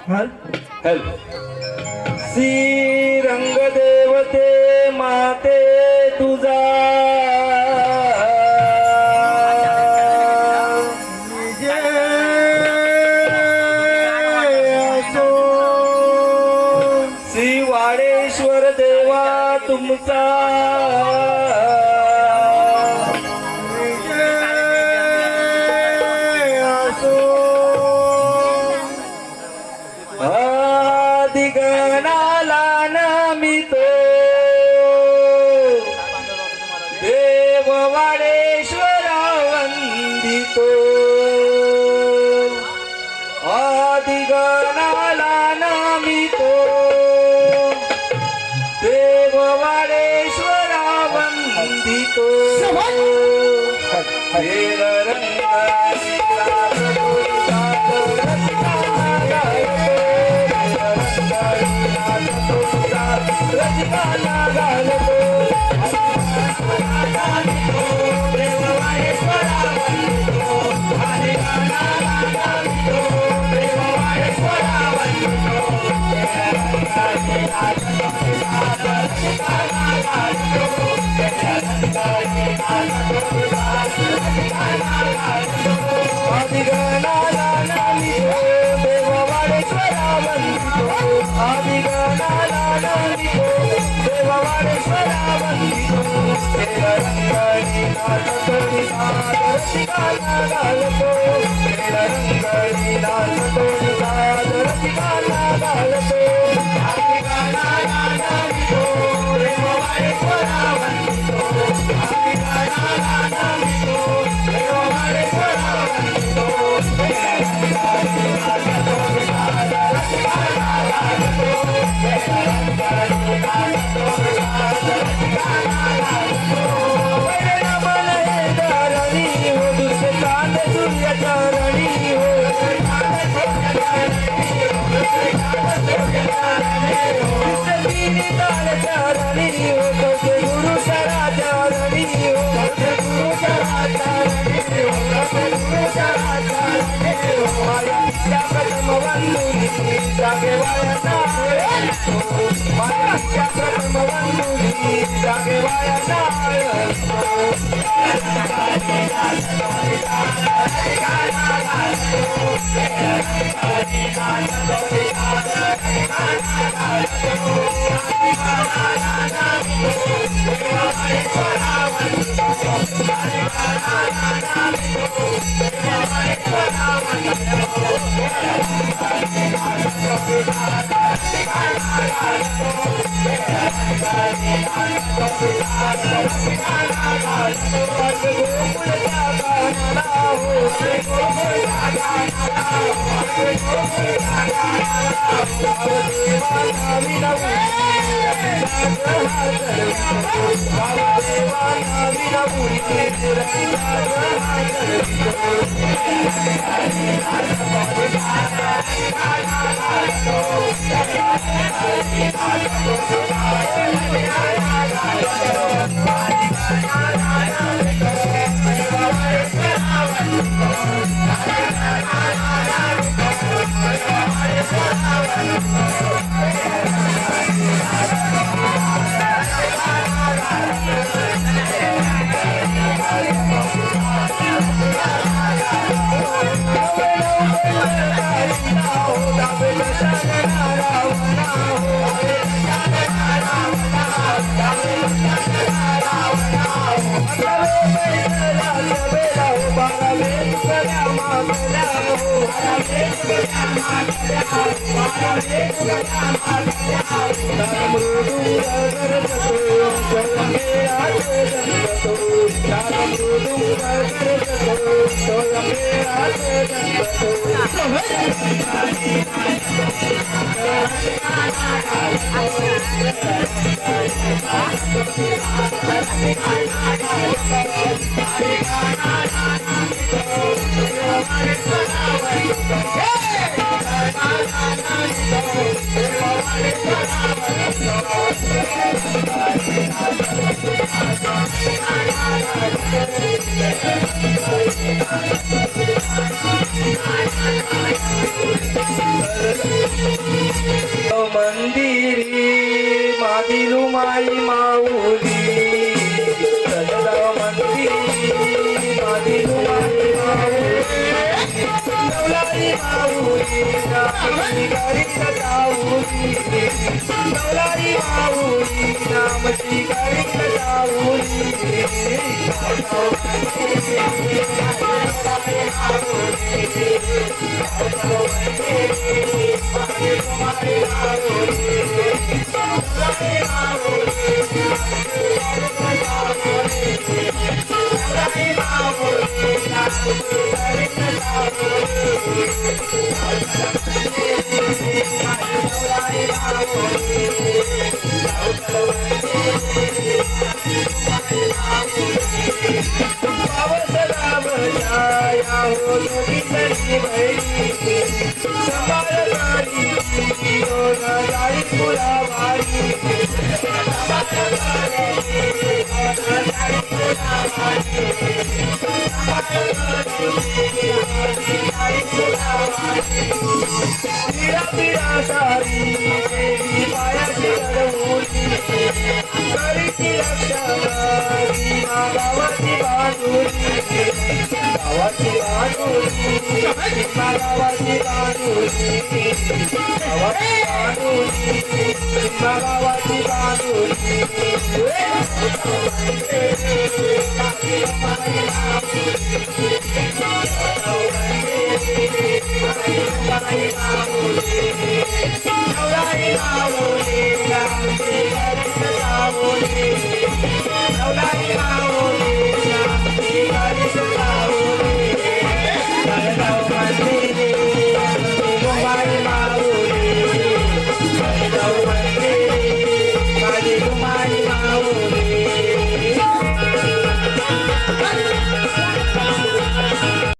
हेल श्रीरंग देवते माते तुझा श्री वाडेश्वर देवा तुमचा आदिगणाला नमितो देव वाडेश्वरा वंदितो आदिगणाला नमितो देव वाडेश्वरा वंदितो वेल रंगाची रसिकाला घालतो आदिगणाला नमितो देव वाडेश्वरा वंदितो आदिगणाला नमितो देव वाडेश्वरा वंदितो वेल रंगाची नाचतो निनाद रसिकाला घालतो वेल रंगाची नाचतो निनाद रसिकाला घालतो आदिगणाला नमितो देव वाडेश्वरा वंदितो आदिगणाला नमितो देव वाडेश्वरा वंदितो माई माऊली सजगाव मंदिर माझी माई माऊली नवलाई माऊली नामची गाडीत जाऊली नवलाई माऊली नामची गाडीत जाऊली सारी देवी पायाची अडवली करीची रक्षणाची गावाची बाजूली गावाची बाजूली गावाची बाजूली गावाची बाजूली गावाची बाजूली